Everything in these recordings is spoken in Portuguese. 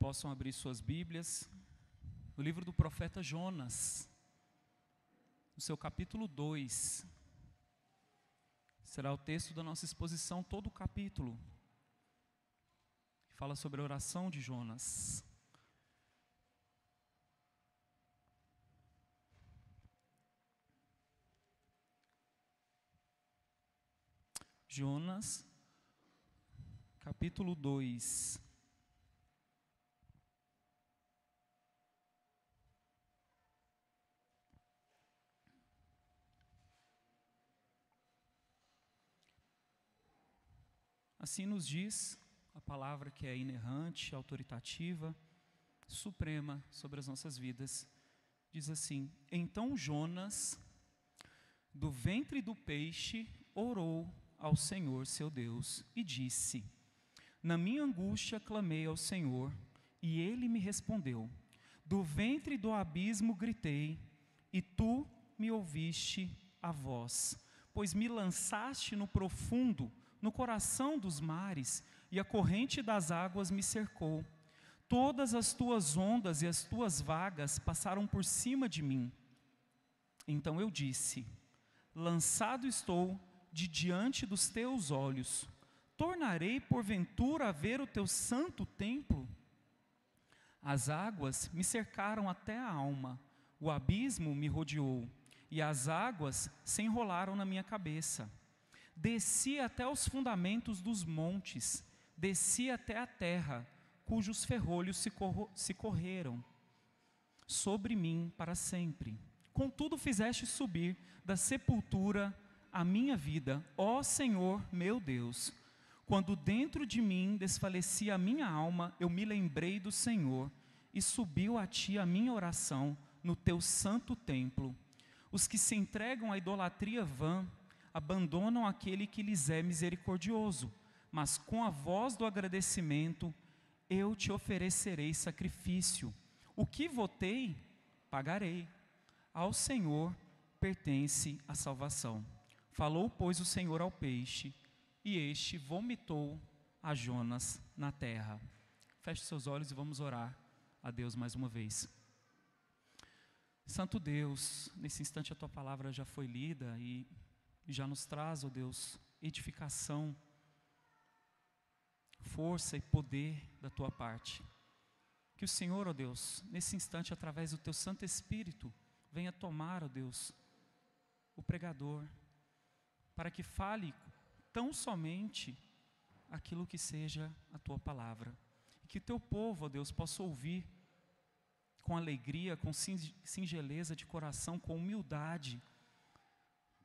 possam abrir suas Bíblias no livro do profeta Jonas, no seu capítulo 2. Será o texto da nossa exposição, todo o capítulo. Fala sobre a oração de Jonas. Jonas, capítulo 2. Assim nos diz a palavra que é inerrante, autoritativa, suprema sobre as nossas vidas. Diz assim: então Jonas, do ventre do peixe, orou ao Senhor seu Deus e disse: na minha angústia clamei ao Senhor, e ele me respondeu. Do ventre do abismo gritei, e tu me ouviste a voz, pois me lançaste no profundo, no coração dos mares, e a corrente das águas me cercou. Todas as tuas ondas e as tuas vagas passaram por cima de mim. Então eu disse: lançado estou de diante dos teus olhos. Tornarei porventura a ver o teu santo templo? As águas me cercaram até a alma, o abismo me rodeou, e as águas se enrolaram na minha cabeça. Desci até os fundamentos dos montes, desci até a terra, cujos ferrolhos se correram sobre mim para sempre. Contudo fizeste subir da sepultura a minha vida, ó Senhor meu Deus. Quando dentro de mim desfalecia a minha alma, eu me lembrei do Senhor, e subiu a ti a minha oração no teu santo templo. Os que se entregam à idolatria vã, abandonam aquele que lhes é misericordioso, mas com a voz do agradecimento, eu te oferecerei sacrifício. O que votei, pagarei. Ao Senhor pertence a salvação. Falou, pois, o Senhor ao peixe, e este vomitou a Jonas na terra. Feche seus olhos e vamos orar a Deus mais uma vez. Santo Deus, nesse instante a Tua palavra já foi lida e já nos traz, ó Deus, edificação, força e poder da Tua parte. Que o Senhor, ó Deus, nesse instante, através do Teu Santo Espírito, venha tomar, ó Deus, o pregador, para que fale tão somente aquilo que seja a Tua palavra. E que o Teu povo, ó Deus, possa ouvir com alegria, com singeleza de coração, com humildade,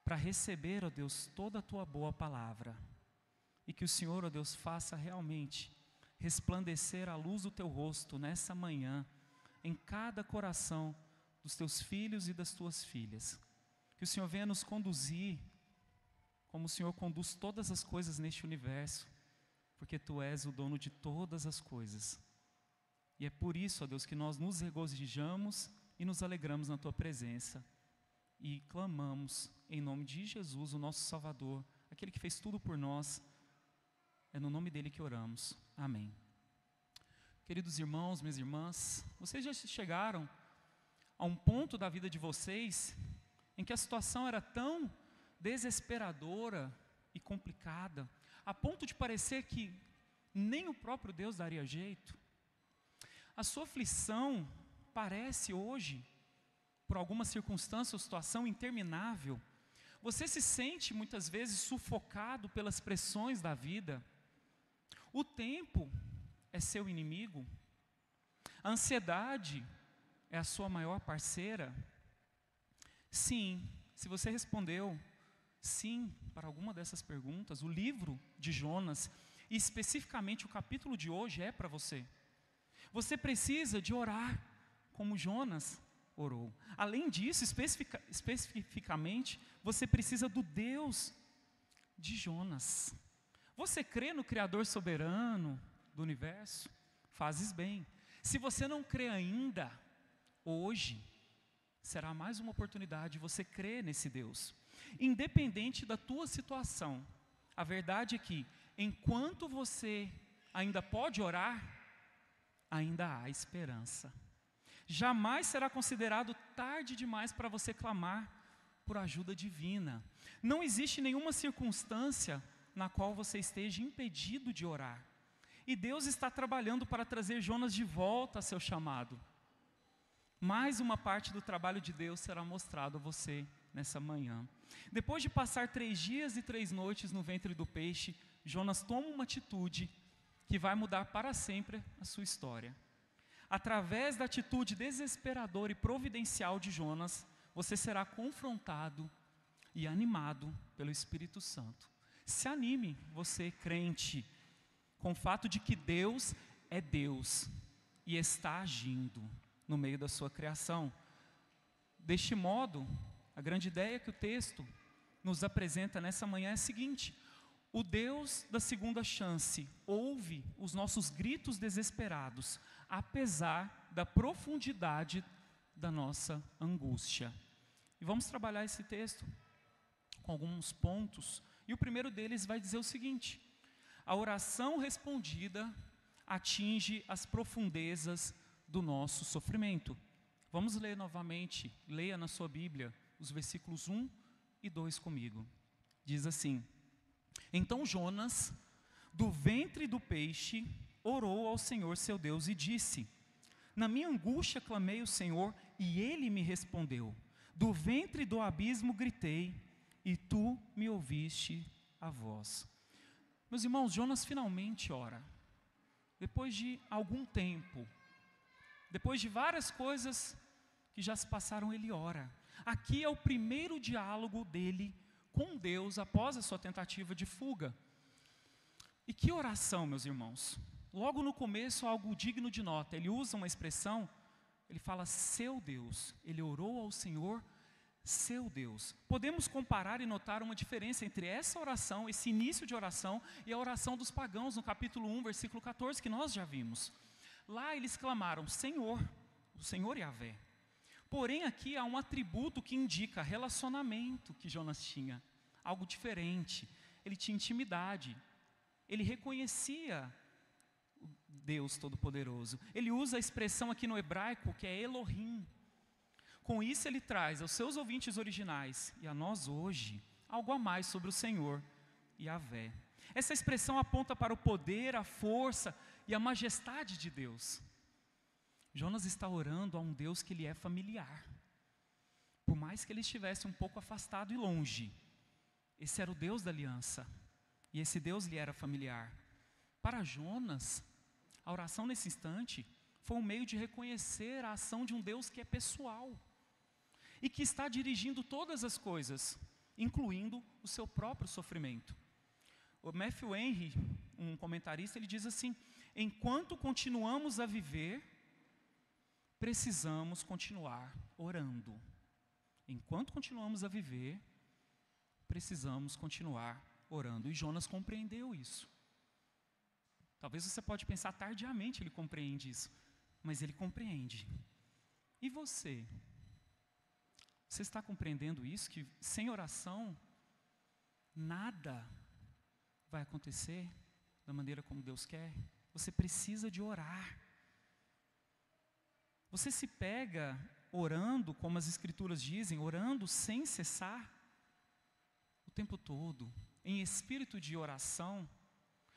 para receber, ó Deus, toda a Tua boa palavra. E que o Senhor, ó Deus, faça realmente resplandecer a luz do Teu rosto nessa manhã, em cada coração dos Teus filhos e das Tuas filhas. Que o Senhor venha nos conduzir, como o Senhor conduz todas as coisas neste universo, porque Tu és o dono de todas as coisas. E é por isso, ó Deus, que nós nos regozijamos e nos alegramos na Tua presença. E clamamos em nome de Jesus, o nosso Salvador, aquele que fez tudo por nós. É no nome dele que oramos. Amém. Queridos irmãos, minhas irmãs, vocês já chegaram a um ponto da vida de vocês em que a situação era tão desesperadora e complicada, a ponto de parecer que nem o próprio Deus daria jeito? A sua aflição parece hoje, por alguma circunstância ou situação, interminável. Você se sente muitas vezes sufocado pelas pressões da vida. O tempo é seu inimigo. A ansiedade é a sua maior parceira. Sim, se você respondeu sim para alguma dessas perguntas, o livro de Jonas, e especificamente o capítulo de hoje, é para você. Você precisa de orar como Jonas orou. Além disso, especificamente, você precisa do Deus de Jonas. Você crê no Criador soberano do universo? Fazes bem. Se você não crê ainda, hoje será mais uma oportunidade de você crer nesse Deus. Independente da tua situação, a verdade é que, enquanto você ainda pode orar, ainda há esperança. Jamais será considerado tarde demais para você clamar por ajuda divina. Não existe nenhuma circunstância na qual você esteja impedido de orar. E Deus está trabalhando para trazer Jonas de volta a seu chamado. Mais uma parte do trabalho de Deus será mostrado a você nessa manhã. Depois de passar 3 dias e 3 noites no ventre do peixe, Jonas toma uma atitude que vai mudar para sempre a sua história. Através da atitude desesperadora e providencial de Jonas, você será confrontado e animado pelo Espírito Santo. Se anime, você crente, com o fato de que Deus é Deus e está agindo no meio da sua criação. Deste modo, a grande ideia que o texto nos apresenta nessa manhã é a seguinte: o Deus da segunda chance ouve os nossos gritos desesperados, apesar da profundidade da nossa angústia. E vamos trabalhar esse texto com alguns pontos. E o primeiro deles vai dizer o seguinte: a oração respondida atinge as profundezas do nosso sofrimento. Vamos ler novamente, leia na sua Bíblia os versículos 1 e 2 comigo. Diz assim: então Jonas, do ventre do peixe, orou ao Senhor seu Deus e disse: na minha angústia clamei ao Senhor e Ele me respondeu. Do ventre do abismo gritei e tu me ouviste a voz. Meus irmãos, Jonas finalmente ora. Depois de algum tempo, depois de várias coisas que já se passaram, ele ora. Aqui é o primeiro diálogo dele com Deus após a sua tentativa de fuga. E que oração, meus irmãos. Logo no começo, algo digno de nota. Ele usa uma expressão, ele fala seu Deus. Ele orou ao Senhor, seu Deus. Podemos comparar e notar uma diferença entre essa oração, esse início de oração, e a oração dos pagãos no capítulo 1, versículo 14, que nós já vimos. Lá eles clamaram Senhor, o Senhor Yahvé. Porém aqui há um atributo que indica relacionamento que Jonas tinha, algo diferente. Ele tinha intimidade, ele reconhecia o Deus Todo-Poderoso. Ele usa a expressão aqui no hebraico que é Elohim. Com isso ele traz aos seus ouvintes originais e a nós hoje algo a mais sobre o Senhor Yahvé. Essa expressão aponta para o poder, a força e a majestade de Deus. Jonas está orando a um Deus que lhe é familiar. Por mais que ele estivesse um pouco afastado e longe, esse era o Deus da aliança. E esse Deus lhe era familiar. Para Jonas, a oração nesse instante foi um meio de reconhecer a ação de um Deus que é pessoal e que está dirigindo todas as coisas, incluindo o seu próprio sofrimento. O Matthew Henry, um comentarista, ele diz assim: enquanto continuamos a viver, precisamos continuar orando. Enquanto continuamos a viver, precisamos continuar orando. E Jonas compreendeu isso. Talvez você pode pensar tardiamente ele compreende isso, mas ele compreende. E você? Você está compreendendo isso? Que sem oração, nada vai acontecer da maneira como Deus quer? Você precisa de orar. Você se pega orando, como as Escrituras dizem, orando sem cessar, o tempo todo, em espírito de oração?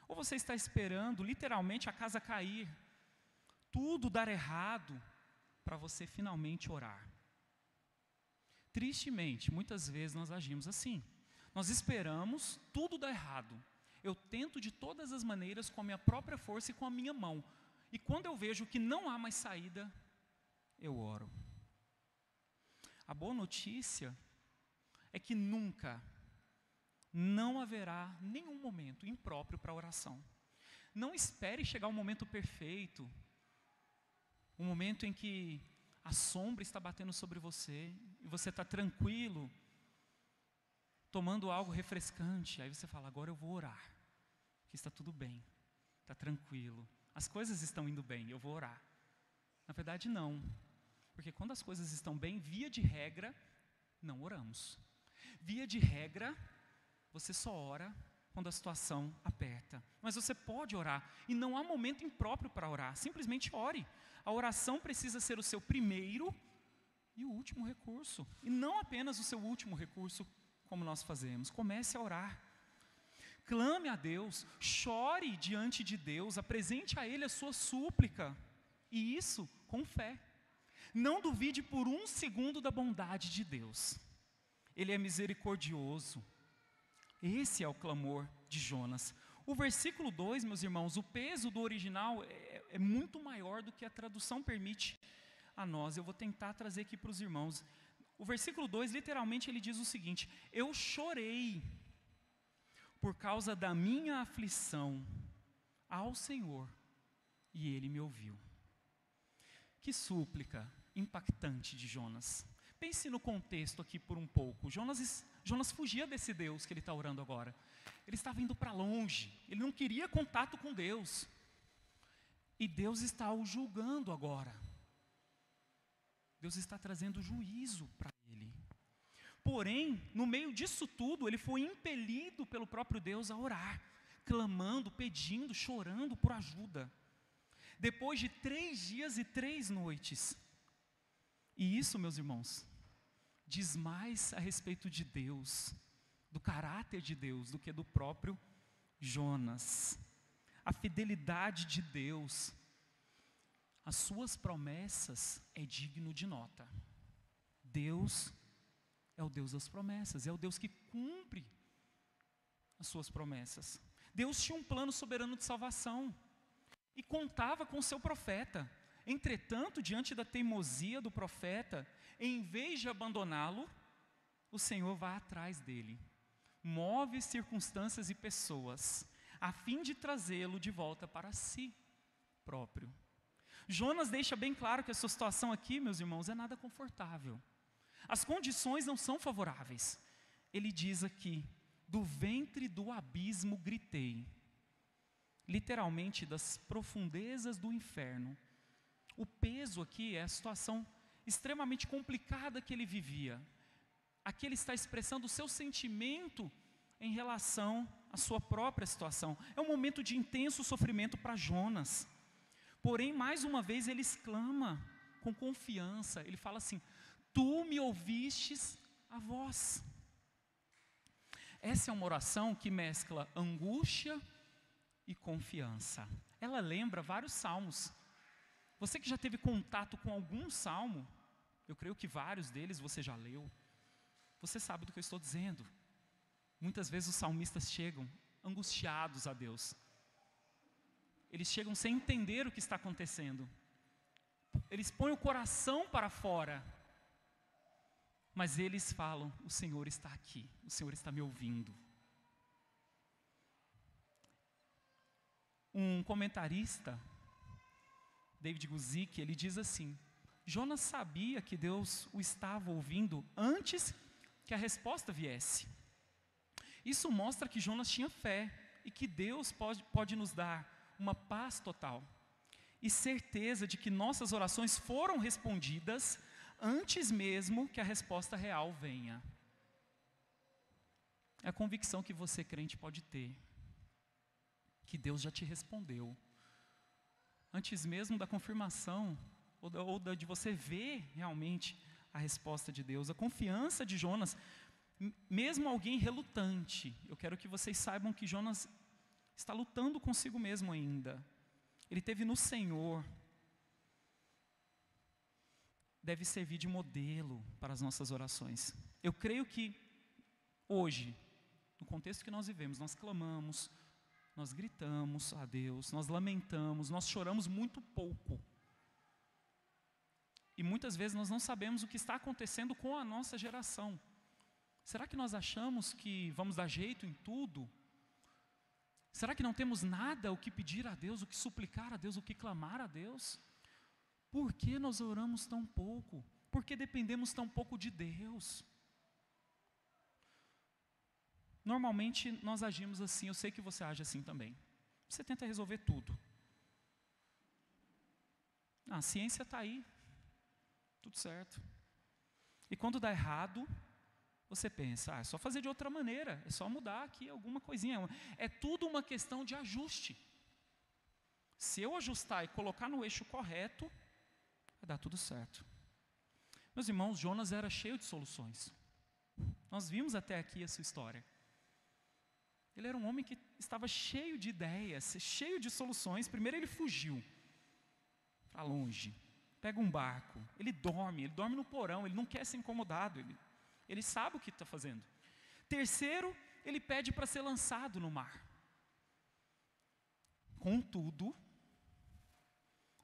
Ou você está esperando literalmente a casa cair, tudo dar errado, para você finalmente orar? Tristemente, muitas vezes nós agimos assim. Nós esperamos tudo dar errado. Eu tento de todas as maneiras com a minha própria força e com a minha mão. E quando eu vejo que não há mais saída, eu oro. A boa notícia é que nunca, não haverá nenhum momento impróprio para a oração. Não espere chegar um momento perfeito, um momento em que a sombra está batendo sobre você e você está tranquilo, tomando algo refrescante. Aí você fala, agora eu vou orar, que está tudo bem, está tranquilo, as coisas estão indo bem, eu vou orar. Na verdade não, porque quando as coisas estão bem, via de regra, não oramos. Via de regra, você só ora quando a situação aperta. Mas você pode orar, e não há momento impróprio para orar, simplesmente ore. A oração precisa ser o seu primeiro e o último recurso, e não apenas o seu último recurso, como nós fazemos. Comece a orar. Clame a Deus, chore diante de Deus, apresente a Ele a sua súplica, e isso com fé. Não duvide por um segundo da bondade de Deus. Ele é misericordioso. Esse é o clamor de Jonas. O versículo 2, meus irmãos, o peso do original é muito maior do que a tradução permite a nós. Eu vou tentar trazer aqui para os irmãos. O versículo 2, literalmente, ele diz o seguinte: eu chorei por causa da minha aflição ao Senhor, e Ele me ouviu. Que súplica impactante de Jonas. Pense no contexto aqui por um pouco. Jonas fugia desse Deus que ele está orando agora. Ele estava indo para longe, ele não queria contato com Deus. E Deus está o julgando agora. Deus está trazendo juízo para ele. Porém, no meio disso tudo, ele foi impelido pelo próprio Deus a orar, clamando, pedindo, chorando por ajuda. Depois de 3 dias e 3 noites. E isso, meus irmãos, diz mais a respeito de Deus, do caráter de Deus, do que do próprio Jonas. A fidelidade de Deus, as suas promessas, é digno de nota. Deus é o Deus das promessas, é o Deus que cumpre as suas promessas. Deus tinha um plano soberano de salvação e contava com o seu profeta. Entretanto, diante da teimosia do profeta, em vez de abandoná-lo, o Senhor vai atrás dele, move circunstâncias e pessoas, a fim de trazê-lo de volta para si próprio. Jonas deixa bem claro que a sua situação aqui, meus irmãos, é nada confortável. As condições não são favoráveis. Ele diz aqui: do ventre do abismo gritei. Literalmente, das profundezas do inferno. O peso aqui é a situação extremamente complicada que ele vivia. Aqui ele está expressando o seu sentimento em relação à sua própria situação. É um momento de intenso sofrimento para Jonas. Porém, mais uma vez, ele exclama com confiança. Ele fala assim: tu me ouvistes a voz. Essa é uma oração que mescla angústia e confiança. Ela lembra vários salmos. Você que já teve contato com algum salmo, eu creio que vários deles você já leu, você sabe do que eu estou dizendo. Muitas vezes os salmistas chegam angustiados a Deus. Eles chegam sem entender o que está acontecendo. Eles põem o coração para fora. Mas eles falam: o Senhor está aqui, o Senhor está me ouvindo. Um comentarista, David Guzik, ele diz assim: Jonas sabia que Deus o estava ouvindo antes que a resposta viesse. Isso mostra que Jonas tinha fé e que Deus pode nos dar uma paz total e certeza de que nossas orações foram respondidas antes mesmo que a resposta real venha. É a convicção que você, crente, pode ter, que Deus já te respondeu, antes mesmo da confirmação, ou de você ver realmente a resposta de Deus. A confiança de Jonas, mesmo alguém relutante, eu quero que vocês saibam que Jonas está lutando consigo mesmo ainda. Ele teve no Senhor. Deve servir de modelo para as nossas orações. Eu creio que hoje, no contexto que nós vivemos, nós clamamos, nós gritamos a Deus, nós lamentamos, nós choramos muito pouco. E muitas vezes nós não sabemos o que está acontecendo com a nossa geração. Será que nós achamos que vamos dar jeito em tudo? Será que não temos nada o que pedir a Deus, o que suplicar a Deus, o que clamar a Deus? Por que nós oramos tão pouco? Por que dependemos tão pouco de Deus? Normalmente nós agimos assim, eu sei que você age assim também. Você tenta resolver tudo. A ciência está aí, tudo certo. E quando dá errado, Você pensa, é só fazer de outra maneira, é só mudar aqui alguma coisinha. É tudo uma questão de ajuste. Se eu ajustar e colocar no eixo correto, vai dar tudo certo. Meus irmãos, Jonas era cheio de soluções. Nós vimos até aqui a sua história. Ele era um homem que estava cheio de ideias, cheio de soluções. Primeiro ele fugiu para longe, pega um barco, ele dorme no porão, ele não quer ser incomodado, ele sabe o que está fazendo. Terceiro, ele pede para ser lançado no mar. Contudo,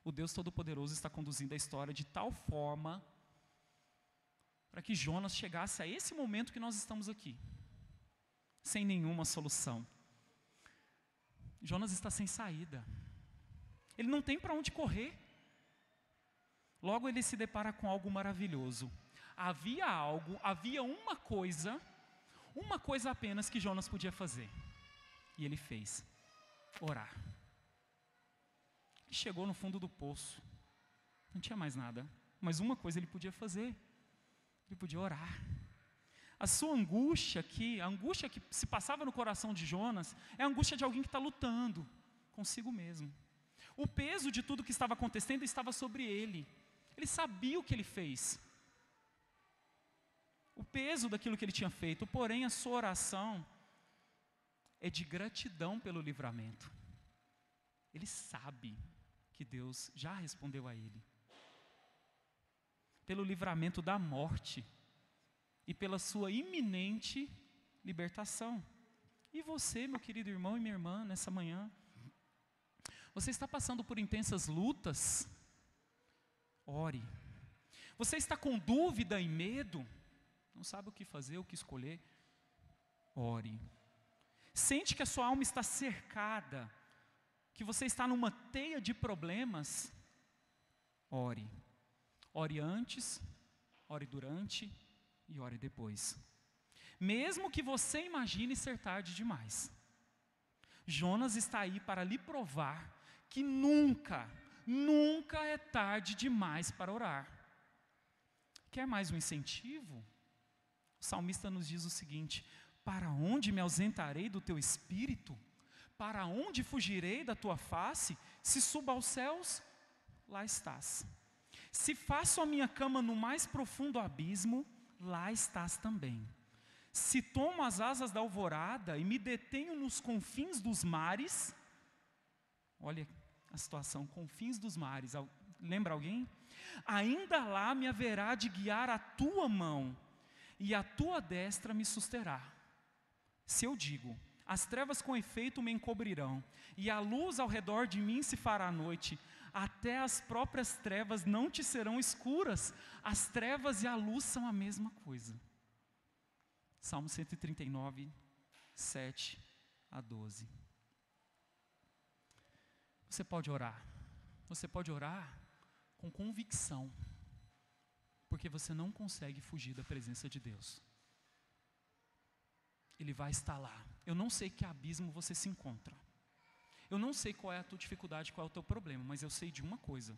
o Deus Todo-Poderoso está conduzindo a história de tal forma para que Jonas chegasse a esse momento que nós estamos aqui, sem nenhuma solução. Jonas está sem saída. Ele não tem para onde correr. Logo ele se depara com algo maravilhoso. Havia uma coisa apenas que Jonas podia fazer. E ele fez: orar. Ele chegou no fundo do poço. Não tinha mais nada. Mas uma coisa ele podia fazer. Ele podia orar. A sua angústia aqui, a angústia que se passava no coração de Jonas, é a angústia de alguém que está lutando consigo mesmo. O peso de tudo que estava acontecendo estava sobre ele. Ele sabia o que ele fez. O peso daquilo que ele tinha feito, porém a sua oração é de gratidão pelo livramento. Ele sabe que Deus já respondeu a ele. Pelo livramento da morte e pela sua iminente libertação. E você, meu querido irmão e minha irmã, nessa manhã, você está passando por intensas lutas? Ore. Você está com dúvida e medo? Não sabe o que fazer, o que escolher? Ore. Sente que a sua alma está cercada, que você está numa teia de problemas? Ore. Ore antes, ore durante e ore depois. Mesmo que você imagine ser tarde demais. Jonas está aí para lhe provar que nunca é tarde demais para orar. Quer mais um incentivo? O salmista nos diz o seguinte: para onde me ausentarei do teu espírito? Para onde fugirei da tua face? Se subo aos céus, lá estás. Se faço a minha cama no mais profundo abismo, lá estás também. Se tomo as asas da alvorada e me detenho nos confins dos mares, olha a situação, confins dos mares, lembra alguém? Ainda lá me haverá de guiar a tua mão, e a tua destra me susterá. Se eu digo, as trevas com efeito me encobrirão, e a luz ao redor de mim se fará noite, até as próprias trevas não te serão escuras. As trevas e a luz são a mesma coisa. Salmo 139, 7 a 12. Você pode orar. Você pode orar com convicção, porque você não consegue fugir da presença de Deus. Ele vai estar lá. Eu não sei que abismo você se encontra. Eu não sei qual é a tua dificuldade, qual é o teu problema, mas eu sei de uma coisa: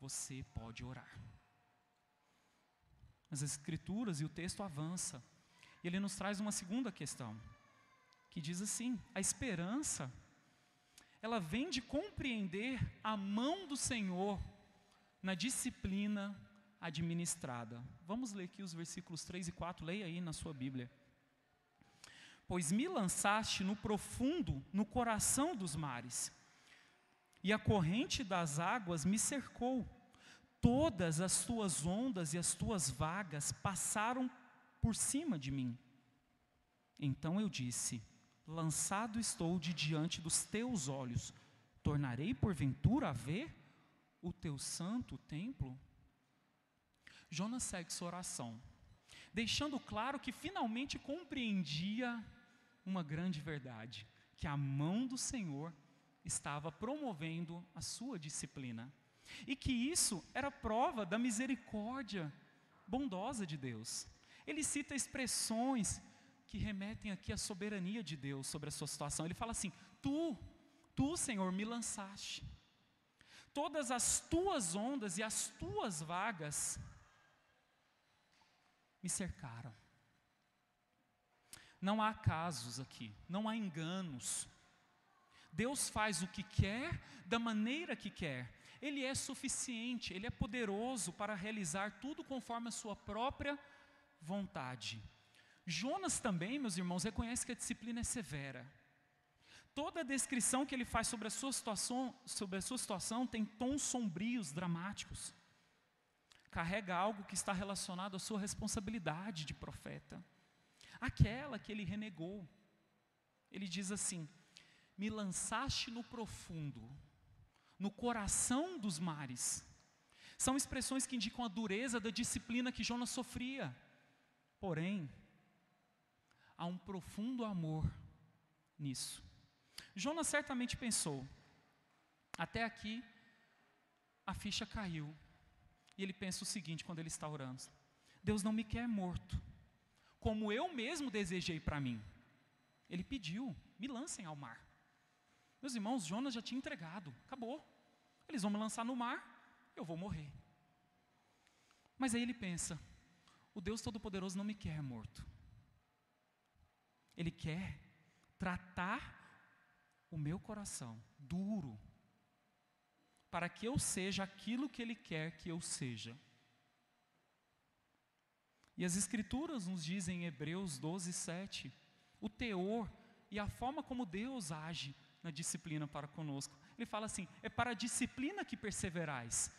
você pode orar. As Escrituras e o texto avança, e ele nos traz uma segunda questão, que diz assim: a esperança, ela vem de compreender a mão do Senhor na disciplina administrada. Vamos ler aqui os versículos 3 e 4, leia aí na sua Bíblia. Pois me lançaste no profundo, no coração dos mares, e a corrente das águas me cercou. Todas as tuas ondas e as tuas vagas passaram por cima de mim. Então eu disse: lançado estou de diante dos teus olhos, tornarei porventura a ver o teu santo templo? Jonas segue sua oração, deixando claro que finalmente compreendia uma grande verdade, que a mão do Senhor estava promovendo a sua disciplina, e que isso era prova da misericórdia bondosa de Deus. Ele cita expressões que remetem aqui à soberania de Deus sobre a sua situação. Ele fala assim: tu, Senhor, me lançaste. Todas as tuas ondas e as tuas vagas me cercaram. Não há acasos aqui, não há enganos. Deus faz o que quer, da maneira que quer. Ele é suficiente, Ele é poderoso para realizar tudo conforme a sua própria vontade. Jonas também, meus irmãos, reconhece que a disciplina é severa. Toda a descrição que ele faz sobre a sua situação tem tons sombrios, dramáticos. Carrega algo que está relacionado à sua responsabilidade de profeta. Aquela que ele renegou. Ele diz assim: me lançaste no profundo, no coração dos mares. São expressões que indicam a dureza da disciplina que Jonas sofria. Porém, há um profundo amor nisso. Jonas certamente pensou: até aqui a ficha caiu. E ele pensa o seguinte quando ele está orando: Deus não me quer morto, como eu mesmo desejei para mim. Ele pediu: me lancem ao mar. Meus irmãos, Jonas já tinha entregado, acabou. Eles vão me lançar no mar, eu vou morrer. Mas aí ele pensa: o Deus Todo-Poderoso não me quer morto. Ele quer tratar o meu coração duro, para que eu seja aquilo que Ele quer que eu seja. E as Escrituras nos dizem em Hebreus 12:7, o teor e a forma como Deus age na disciplina para conosco. Ele fala assim: é para a disciplina que perseverais.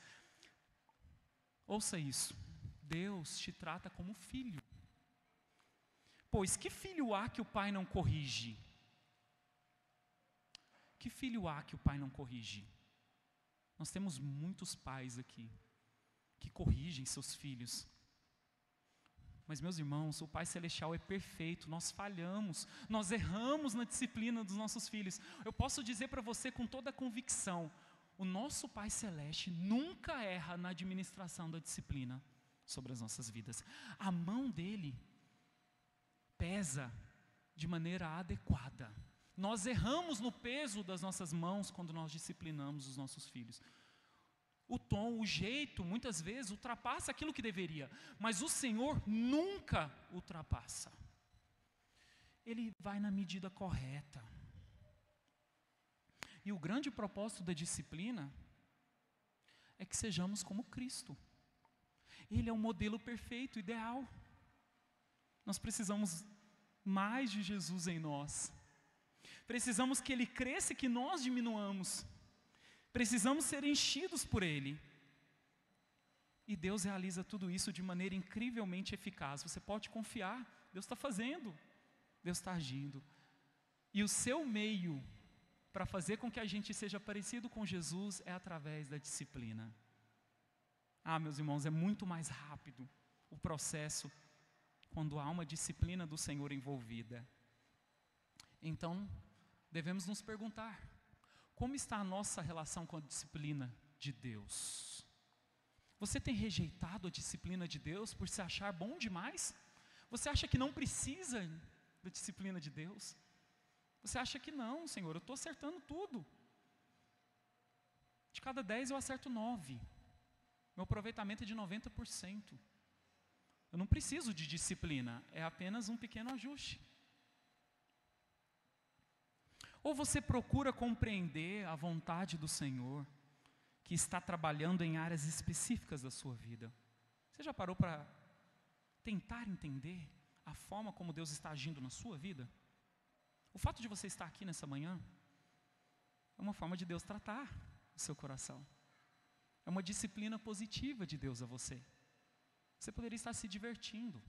Ouça isso: Deus te trata como filho. Pois que filho há que o pai não corrige? Que filho há que o pai não corrige? Nós temos muitos pais aqui que corrigem seus filhos. Mas, meus irmãos, o Pai Celestial é perfeito, nós falhamos, nós erramos na disciplina dos nossos filhos. Eu posso dizer para você com toda a convicção: o nosso Pai Celeste nunca erra na administração da disciplina sobre as nossas vidas. A mão dele pesa de maneira adequada. Nós erramos no peso das nossas mãos quando nós disciplinamos os nossos filhos. O tom, o jeito, muitas vezes ultrapassa aquilo que deveria, mas o Senhor nunca ultrapassa. Ele vai na medida correta. E o grande propósito da disciplina é que sejamos como Cristo. Ele é o modelo perfeito, ideal. Nós precisamos mais de Jesus em nós. Precisamos que Ele cresça e que nós diminuamos. Precisamos ser enchidos por Ele. E Deus realiza tudo isso de maneira incrivelmente eficaz. Você pode confiar, Deus está fazendo, Deus está agindo. E o seu meio para fazer com que a gente seja parecido com Jesus é através da disciplina. Meus irmãos, é muito mais rápido o processo quando há uma disciplina do Senhor envolvida. Então, devemos nos perguntar: como está a nossa relação com a disciplina de Deus? Você tem rejeitado a disciplina de Deus por se achar bom demais? Você acha que não precisa da disciplina de Deus? Você acha que não, Senhor, eu estou acertando tudo. De cada 10 eu acerto 9. Meu aproveitamento é de 90%. Eu não preciso de disciplina, é apenas um pequeno ajuste. Ou você procura compreender a vontade do Senhor, que está trabalhando em áreas específicas da sua vida? Você já parou para tentar entender a forma como Deus está agindo na sua vida? O fato de você estar aqui nessa manhã é uma forma de Deus tratar o seu coração. É uma disciplina positiva de Deus a você. Você poderia estar se divertindo.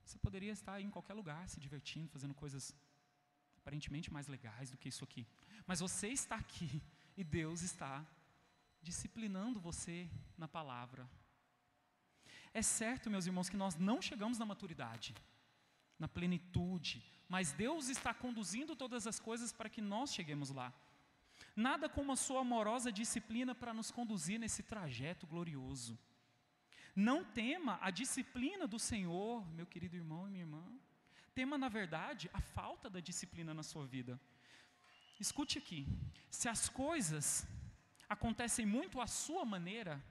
Você poderia estar em qualquer lugar se divertindo, fazendo coisas aparentemente mais legais do que isso aqui. Mas você está aqui e Deus está disciplinando você na palavra. É certo, meus irmãos, que nós não chegamos na maturidade, na plenitude, mas Deus está conduzindo todas as coisas para que nós cheguemos lá. Nada como a sua amorosa disciplina para nos conduzir nesse trajeto glorioso. Não tema a disciplina do Senhor, meu querido irmão e minha irmã. Tema, na verdade, a falta da disciplina na sua vida. Escute aqui: se as coisas acontecem muito à sua maneira,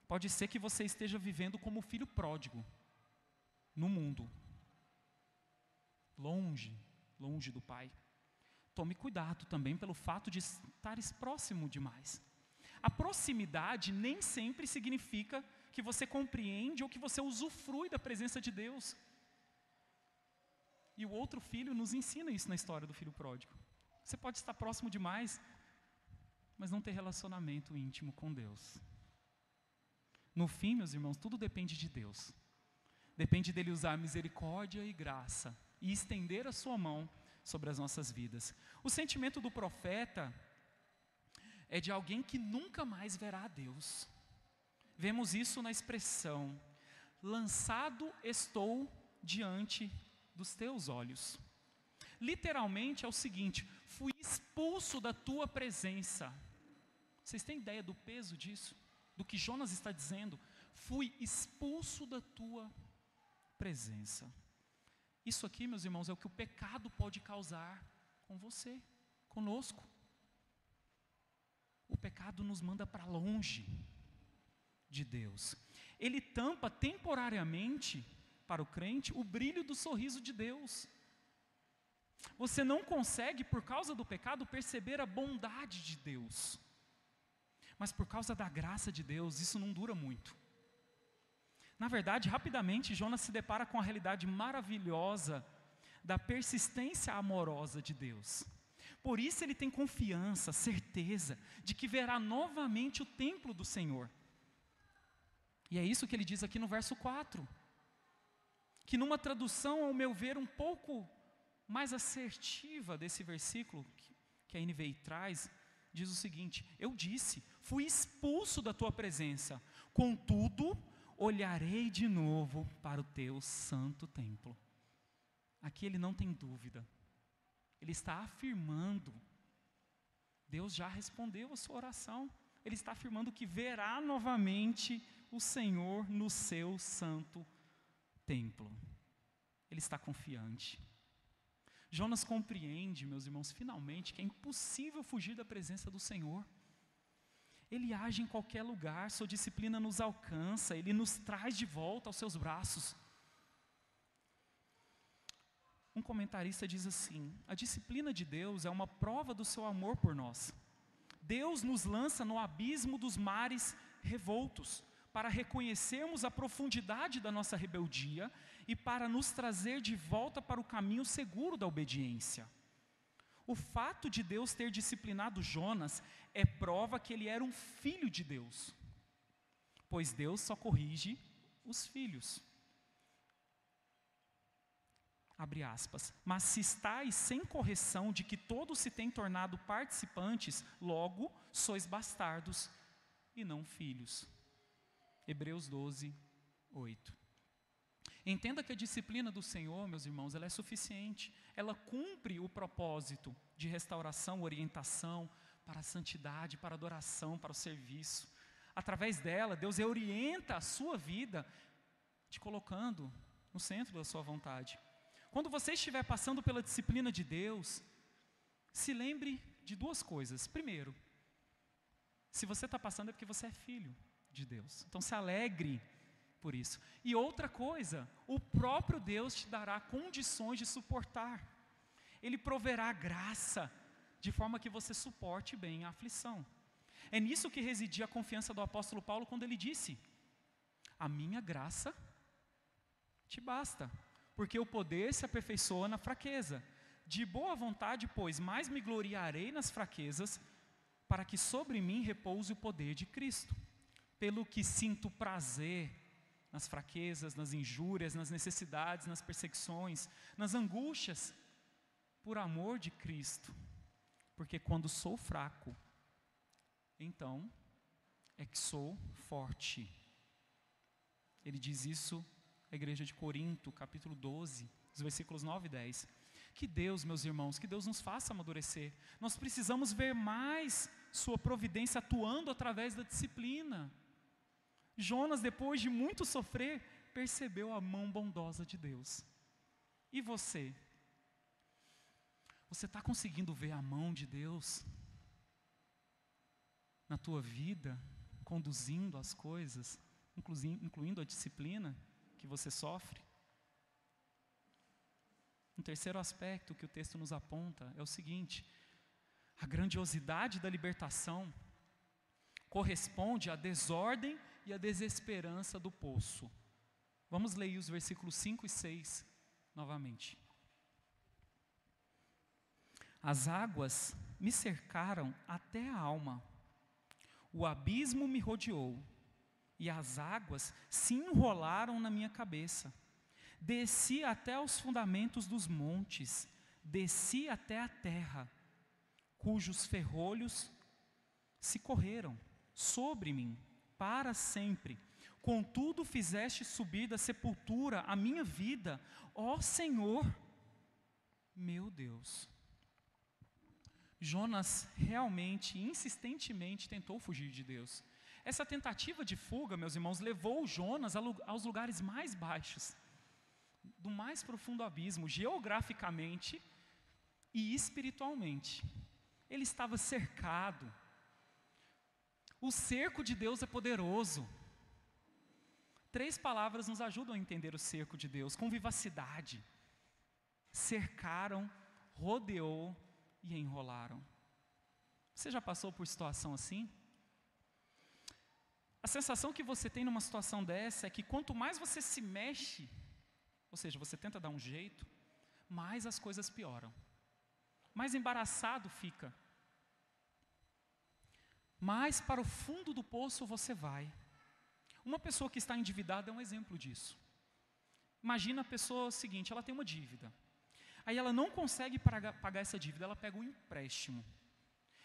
pode ser que você esteja vivendo como filho pródigo no mundo. longe do Pai. Tome cuidado também pelo fato de estares próximo demais. A proximidade nem sempre significa que você compreende ou que você usufrui da presença de Deus. E o outro filho nos ensina isso na história do filho pródigo. Você pode estar próximo demais, mas não ter relacionamento íntimo com Deus. No fim, meus irmãos, tudo depende de Deus. Depende dele usar misericórdia e graça e estender a sua mão sobre as nossas vidas. O sentimento do profeta é de alguém que nunca mais verá a Deus. Vemos isso na expressão: lançado estou diante dos teus olhos. Literalmente é o seguinte: fui expulso da tua presença. Vocês têm ideia do peso disso? Do que Jonas está dizendo? Fui expulso da tua presença. Isso aqui, meus irmãos, é o que o pecado pode causar com você, conosco. O pecado nos manda para longe de Deus. Ele tampa temporariamente, para o crente, o brilho do sorriso de Deus. Você não consegue, por causa do pecado, perceber a bondade de Deus. Mas por causa da graça de Deus, isso não dura muito. Na verdade, rapidamente, Jonas se depara com a realidade maravilhosa da persistência amorosa de Deus. Por isso ele tem confiança, certeza, de que verá novamente o templo do Senhor. E é isso que ele diz aqui no verso 4. Que numa tradução, ao meu ver, um pouco mais assertiva desse versículo, que a NVI traz, diz o seguinte: eu disse, fui expulso da tua presença, contudo, olharei de novo para o teu santo templo. Aqui ele não tem dúvida, ele está afirmando, Deus já respondeu a sua oração, ele está afirmando que verá novamente o Senhor no seu santo templo. Ele está confiante. Jonas compreende, meus irmãos, finalmente, que é impossível fugir da presença do Senhor. Ele age em qualquer lugar, sua disciplina nos alcança, ele nos traz de volta aos seus braços. Um comentarista diz assim: a disciplina de Deus é uma prova do seu amor por nós. Deus nos lança no abismo dos mares revoltos, para reconhecermos a profundidade da nossa rebeldia e para nos trazer de volta para o caminho seguro da obediência. O fato de Deus ter disciplinado Jonas é prova que ele era um filho de Deus, pois Deus só corrige os filhos. Abre aspas. Mas se estáis sem correção de que todos se têm tornado participantes, logo sois bastardos e não filhos. Hebreus 12, 8. Entenda que a disciplina do Senhor, meus irmãos, ela é suficiente. Ela cumpre o propósito de restauração, orientação para a santidade, para a adoração, para o serviço. Através dela, Deus orienta a sua vida, te colocando no centro da sua vontade. Quando você estiver passando pela disciplina de Deus, se lembre de duas coisas. Primeiro, se você está passando é porque você é filho de Deus. Então se alegre por isso. E outra coisa, o próprio Deus te dará condições de suportar. Ele proverá graça, de forma que você suporte bem a aflição. É nisso que residia a confiança do apóstolo Paulo quando ele disse: a minha graça te basta, porque o poder se aperfeiçoa na fraqueza. De boa vontade, pois, mais me gloriarei nas fraquezas, para que sobre mim repouse o poder de Cristo. Pelo que sinto prazer nas fraquezas, nas injúrias, nas necessidades, nas perseguições, nas angústias, por amor de Cristo. Porque quando sou fraco, então é que sou forte. Ele diz isso à igreja de Corinto, capítulo 12, os versículos 9 e 10. Que Deus, meus irmãos, que Deus nos faça amadurecer. Nós precisamos ver mais sua providência atuando através da disciplina. Jonas, depois de muito sofrer, percebeu a mão bondosa de Deus. E você? Você está conseguindo ver a mão de Deus na tua vida, conduzindo as coisas, incluindo a disciplina que você sofre? Um terceiro aspecto que o texto nos aponta é o seguinte: a grandiosidade da libertação corresponde à desordem e à desesperança do poço. Vamos ler os versículos 5 e 6 novamente. As águas me cercaram até a alma, o abismo me rodeou, e as águas se enrolaram na minha cabeça. Desci até os fundamentos dos montes, desci até a terra, cujos ferrolhos se correram sobre mim para sempre. Contudo fizeste subir da sepultura a minha vida, ó Senhor, meu Deus. Jonas realmente, insistentemente tentou fugir de Deus. Essa tentativa de fuga, meus irmãos, levou Jonas aos lugares mais baixos, do mais profundo abismo, geograficamente e espiritualmente. Ele estava cercado. O cerco de Deus é poderoso. 3 palavras nos ajudam a entender o cerco de Deus, com vivacidade. Cercaram, rodeou e enrolaram. Você já passou por situação assim? A sensação que você tem numa situação dessa é que quanto mais você se mexe, ou seja, você tenta dar um jeito, mais as coisas pioram. Mais embaraçado fica. Mais para o fundo do poço você vai. Uma pessoa que está endividada é um exemplo disso. Imagina a pessoa seguinte, ela tem uma dívida. Aí ela não consegue pagar essa dívida, ela pega um empréstimo.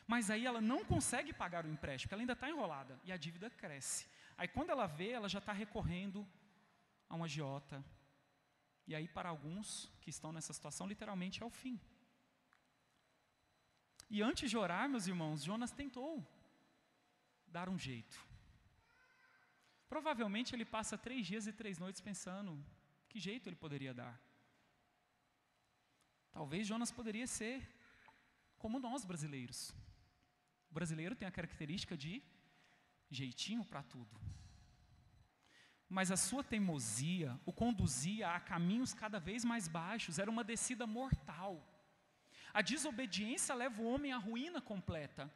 Mas aí ela não consegue pagar o empréstimo, porque ela ainda está enrolada, e a dívida cresce. Aí quando ela vê, ela já está recorrendo a um agiota. E aí para alguns que estão nessa situação, literalmente é o fim. E antes de orar, meus irmãos, Jonas tentou dar um jeito. Provavelmente ele passa 3 dias e 3 noites pensando que jeito ele poderia dar. Talvez Jonas poderia ser como nós brasileiros. O brasileiro tem a característica de jeitinho para tudo. Mas a sua teimosia o conduzia a caminhos cada vez mais baixos, era uma descida mortal. A desobediência leva o homem à ruína completa,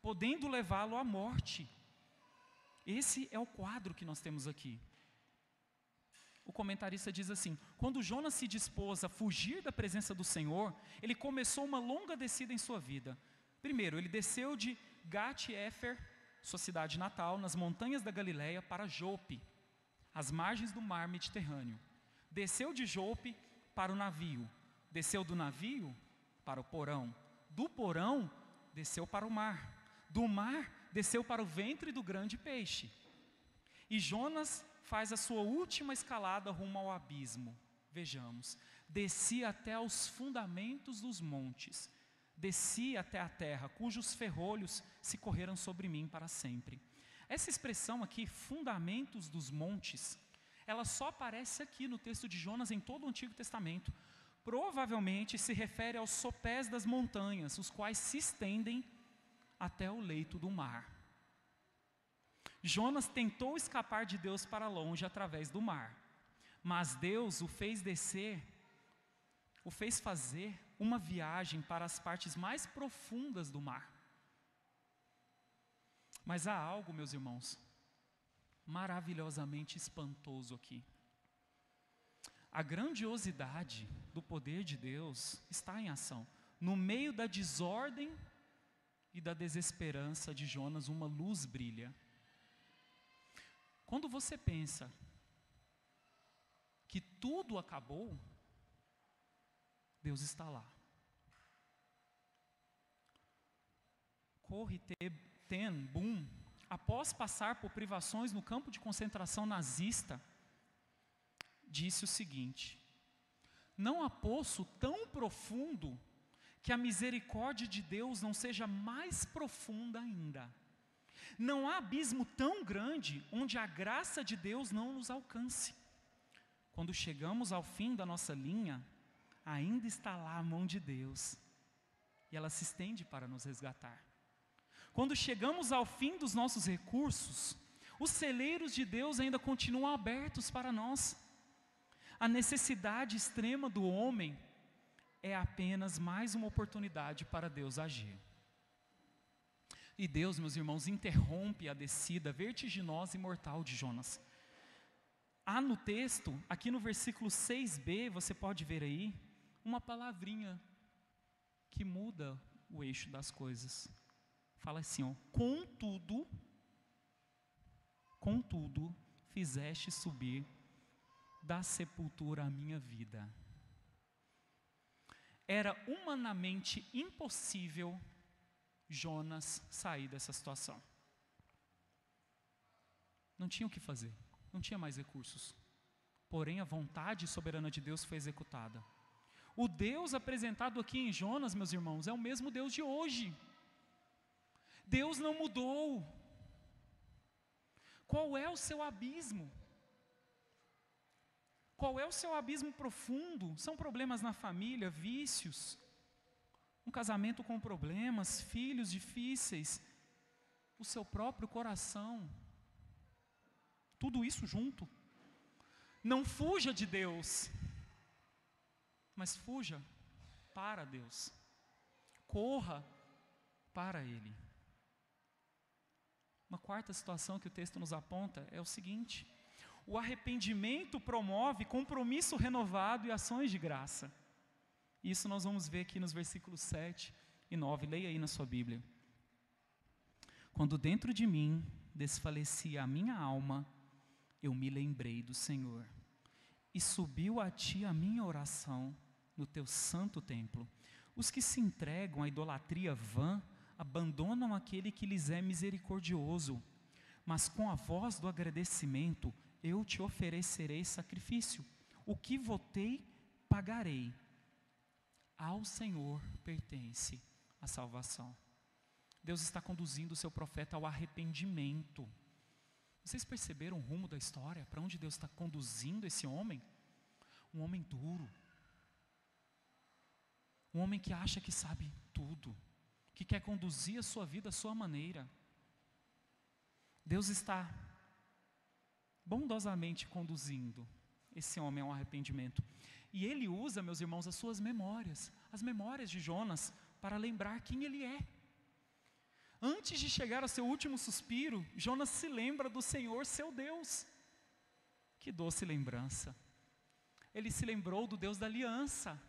podendo levá-lo à morte. Esse é o quadro que nós temos aqui. O comentarista diz assim: quando Jonas se dispôs a fugir da presença do Senhor, ele começou uma longa descida em sua vida. Primeiro, ele desceu de Gat-Hefer, sua cidade natal, nas montanhas da Galileia, para Jope, às margens do mar Mediterrâneo. Desceu de Jope para o navio. Desceu do navio para o porão. Do porão, desceu para o mar. Do mar, desceu para o ventre do grande peixe. E Jonas faz a sua última escalada rumo ao abismo. Vejamos, desci até os fundamentos dos montes, desci até a terra, cujos ferrolhos se correram sobre mim para sempre. Essa expressão aqui, fundamentos dos montes, ela só aparece aqui no texto de Jonas em todo o Antigo Testamento. Provavelmente se refere aos sopés das montanhas, os quais se estendem até o leito do mar. Jonas tentou escapar de Deus para longe através do mar, mas Deus o fez descer, o fez fazer uma viagem para as partes mais profundas do mar. Mas há algo, meus irmãos, maravilhosamente espantoso aqui. A grandiosidade do poder de Deus está em ação. No meio da desordem e da desesperança de Jonas, uma luz brilha. Quando você pensa que tudo acabou, Deus está lá. Corrie ten Boom, após passar por privações no campo de concentração nazista, disse o seguinte: não há poço tão profundo que a misericórdia de Deus não seja mais profunda ainda. Não há abismo tão grande onde a graça de Deus não nos alcance. Quando chegamos ao fim da nossa linha, ainda está lá a mão de Deus, e ela se estende para nos resgatar. Quando chegamos ao fim dos nossos recursos, os celeiros de Deus ainda continuam abertos para nós. A necessidade extrema do homem é apenas mais uma oportunidade para Deus agir. E Deus, meus irmãos, interrompe a descida vertiginosa e mortal de Jonas. Há no texto, aqui no versículo 6b, você pode ver aí, uma palavrinha que muda o eixo das coisas. Fala assim, ó, contudo, fizeste subir da sepultura a minha vida. Era humanamente impossível Jonas sair dessa situação. Não tinha o que fazer, não tinha mais recursos. Porém, a vontade soberana de Deus foi executada. O Deus apresentado aqui em Jonas, meus irmãos, é o mesmo Deus de hoje. Deus não mudou. Qual é o seu abismo? Qual é o seu abismo profundo? São problemas na família, vícios, um casamento com problemas, filhos difíceis, o seu próprio coração. Tudo isso junto. Não fuja de Deus, mas fuja para Deus. Corra para Ele. Uma quarta situação que o texto nos aponta é o seguinte: o arrependimento promove compromisso renovado e ações de graça. Isso nós vamos ver aqui nos versículos 7 e 9. Leia aí na sua Bíblia. Quando dentro de mim desfalecia a minha alma, eu me lembrei do Senhor. E subiu a ti a minha oração no teu santo templo. Os que se entregam à idolatria vã, abandonam aquele que lhes é misericordioso. Mas com a voz do agradecimento, eu te oferecerei sacrifício. O que votei, pagarei. Ao Senhor pertence a salvação. Deus está conduzindo o seu profeta ao arrependimento. Vocês perceberam o rumo da história? Para onde Deus está conduzindo esse homem? Um homem duro. Um homem que acha que sabe tudo. Que quer conduzir a sua vida à sua maneira. Deus está bondosamente conduzindo esse homem ao arrependimento. E Ele usa, meus irmãos, as suas memórias, as memórias de Jonas, para lembrar quem ele é. Antes de chegar ao seu último suspiro, Jonas se lembra do Senhor, seu Deus. Que doce lembrança. Ele se lembrou do Deus da aliança.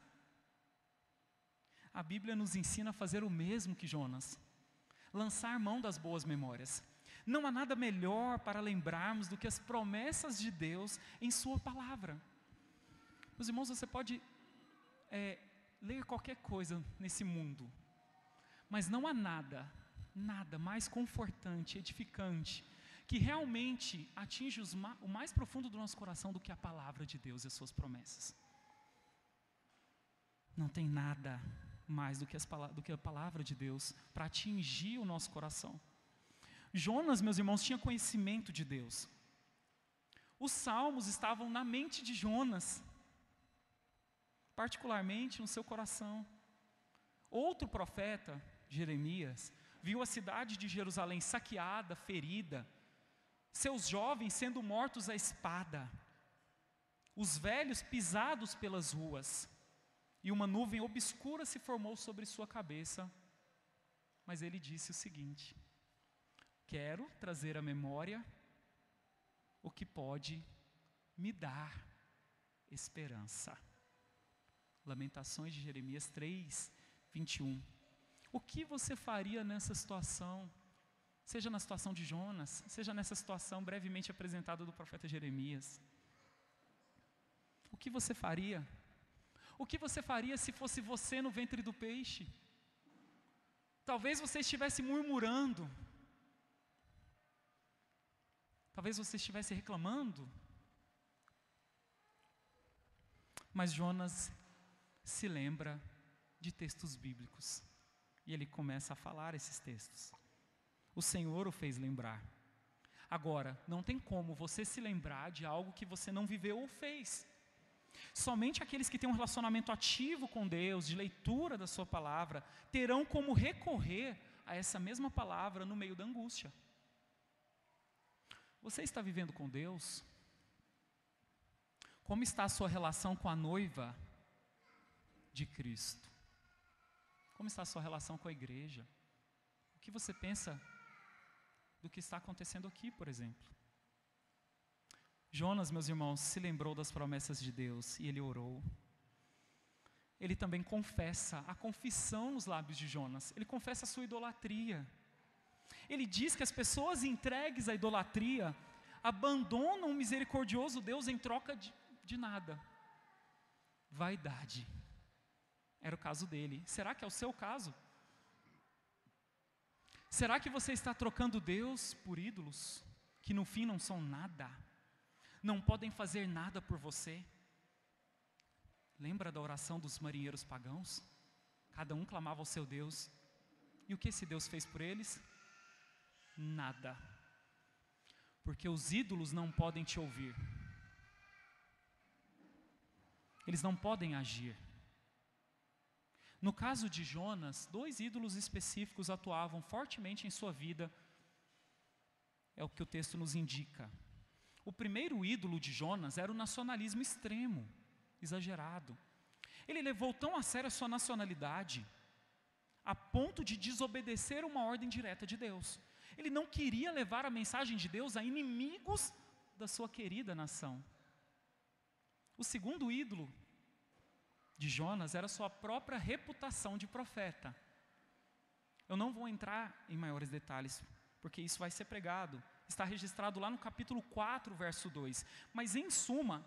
A Bíblia nos ensina a fazer o mesmo que Jonas. Lançar mão das boas memórias. Não há nada melhor para lembrarmos do que as promessas de Deus em sua palavra. Meus irmãos, você pode ler qualquer coisa nesse mundo, mas não há nada mais confortante, edificante, que realmente atinge o mais profundo do nosso coração do que a palavra de Deus e as suas promessas. Não tem nada mais do que a palavra de Deus para atingir o nosso coração. Jonas, meus irmãos, tinha conhecimento de Deus. Os salmos estavam na mente de Jonas, particularmente no seu coração. Outro profeta, Jeremias, viu a cidade de Jerusalém saqueada, ferida, seus jovens sendo mortos à espada, os velhos pisados pelas ruas, e uma nuvem obscura se formou sobre sua cabeça. Mas ele disse o seguinte: quero trazer à memória o que pode me dar esperança. Lamentações de Jeremias 3, 21. O que você faria nessa situação? Seja na situação de Jonas, seja nessa situação brevemente apresentada do profeta Jeremias. O que você faria? O que você faria se fosse você no ventre do peixe? Talvez você estivesse murmurando. Talvez você estivesse reclamando. Mas Jonas se lembra de textos bíblicos. E ele começa a falar esses textos. O Senhor o fez lembrar. Agora, não tem como você se lembrar de algo que você não viveu ou fez. Somente aqueles que têm um relacionamento ativo com Deus, de leitura da sua palavra, terão como recorrer a essa mesma palavra no meio da angústia. Você está vivendo com Deus? Como está a sua relação com a noiva? de Cristo? Como está a sua relação com a igreja? O que você pensa do que está acontecendo aqui, por exemplo? Jonas, meus irmãos, se lembrou das promessas de Deus e ele orou. Ele também confessa, a confissão nos lábios de Jonas. Ele confessa a sua idolatria. Ele diz que as pessoas entregues à idolatria abandonam o misericordioso Deus em troca de nada. Vaidade. Era o caso dele. Será que é o seu caso? Será que você está trocando Deus por ídolos, que no fim não são nada? Não podem fazer nada por você? Lembra da oração dos marinheiros pagãos? Cada um clamava ao seu Deus. E o que esse Deus fez por eles? Nada. Porque os ídolos não podem te ouvir. Eles não podem agir. No caso de Jonas, 2 ídolos específicos atuavam fortemente em sua vida. É o que o texto nos indica. O primeiro ídolo de Jonas era o nacionalismo extremo, exagerado. Ele levou tão a sério a sua nacionalidade, a ponto de desobedecer uma ordem direta de Deus. Ele não queria levar a mensagem de Deus a inimigos da sua querida nação. O segundo ídolo de Jonas era sua própria reputação de profeta. Eu não vou entrar em maiores detalhes, porque isso vai ser pregado. Está registrado lá no capítulo 4, verso 2. Mas em suma,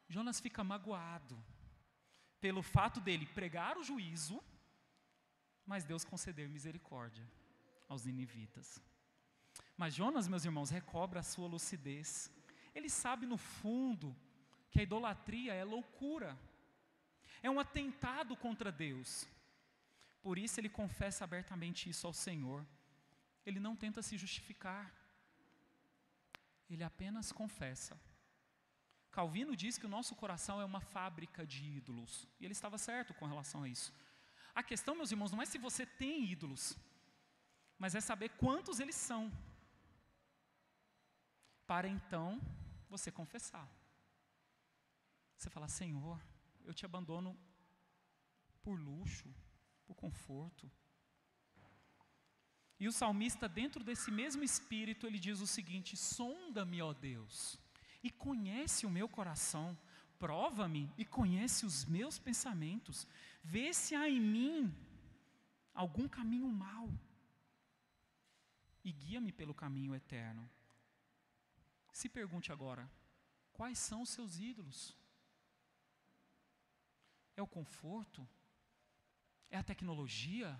Jonas fica magoado pelo fato dele pregar o juízo, mas Deus conceder misericórdia aos ninivitas. Mas Jonas, meus irmãos, recobra a sua lucidez. Ele sabe no fundo que a idolatria é loucura. É um atentado contra Deus. Por isso ele confessa abertamente isso ao Senhor. Ele não tenta se justificar. Ele apenas confessa. Calvino diz que o nosso coração é uma fábrica de ídolos. E ele estava certo com relação a isso. A questão, meus irmãos, não é se você tem ídolos, mas é saber quantos eles são. Para então você confessar. Você fala: Senhor, eu te abandono por luxo, por conforto. E o salmista, dentro desse mesmo espírito, ele diz o seguinte: sonda-me, ó Deus, e conhece o meu coração, prova-me e conhece os meus pensamentos, vê se há em mim algum caminho mau, e guia-me pelo caminho eterno. Se pergunte agora, quais são os seus ídolos? É o conforto? É a tecnologia?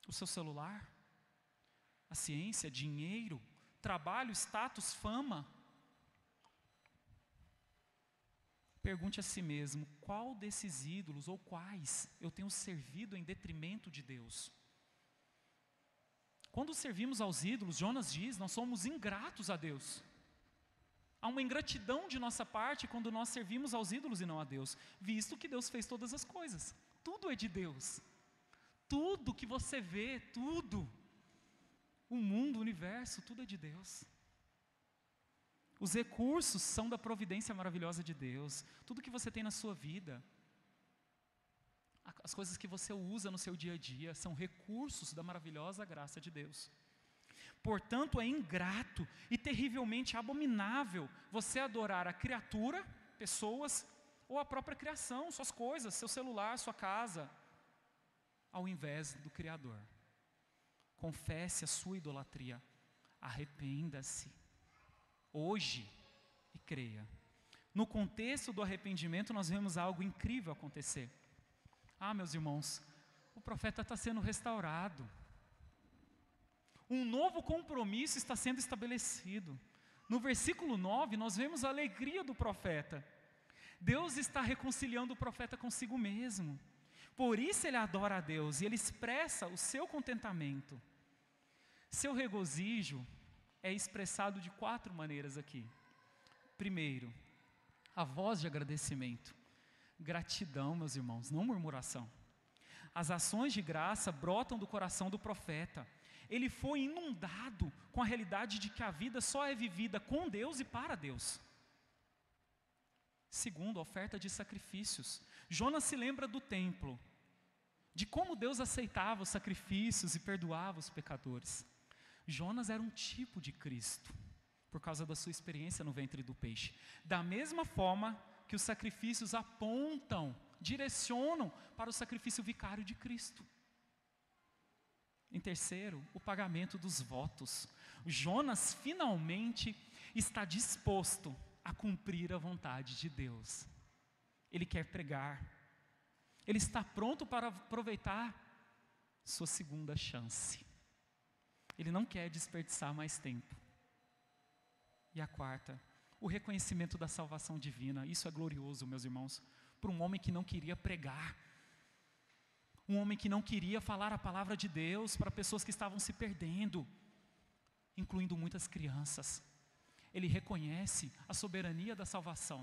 O seu celular? A ciência, dinheiro, trabalho, status, fama? Pergunte a si mesmo, qual desses ídolos ou quais eu tenho servido em detrimento de Deus? Quando servimos aos ídolos, Jonas diz, nós somos ingratos a Deus. Há uma ingratidão de nossa parte quando nós servimos aos ídolos e não a Deus, visto que Deus fez todas as coisas. Tudo é de Deus. Tudo que você vê, tudo, o mundo, o universo, tudo é de Deus. Os recursos são da providência maravilhosa de Deus. Tudo que você tem na sua vida, as coisas que você usa no seu dia a dia, são recursos da maravilhosa graça de Deus. Portanto, é ingrato e terrivelmente abominável você adorar a criatura, pessoas, ou a própria criação, suas coisas, seu celular, sua casa, ao invés do Criador. Confesse a sua idolatria, arrependa-se, hoje, e creia. No contexto do arrependimento, nós vemos algo incrível acontecer. Meus irmãos, o profeta está sendo restaurado. Um novo compromisso está sendo estabelecido. No versículo 9, nós vemos a alegria do profeta. Deus está reconciliando o profeta consigo mesmo. Por isso ele adora a Deus e ele expressa o seu contentamento. Seu regozijo é expressado de 4 maneiras aqui. Primeiro, a voz de agradecimento. Gratidão, meus irmãos, não murmuração. As ações de graça brotam do coração do profeta. Ele foi inundado com a realidade de que a vida só é vivida com Deus e para Deus. Segundo, oferta de sacrifícios. Jonas se lembra do templo, de como Deus aceitava os sacrifícios e perdoava os pecadores. Jonas era um tipo de Cristo, por causa da sua experiência no ventre do peixe. Da mesma forma que os sacrifícios apontam, direcionam para o sacrifício vicário de Cristo. Em terceiro, o pagamento dos votos. Jonas finalmente está disposto a cumprir a vontade de Deus. Ele quer pregar. Ele está pronto para aproveitar sua segunda chance. Ele não quer desperdiçar mais tempo. E a quarta, o reconhecimento da salvação divina. Isso é glorioso, meus irmãos, para um homem que não queria pregar. Um homem que não queria falar a palavra de Deus para pessoas que estavam se perdendo, incluindo muitas crianças. Ele reconhece a soberania da salvação,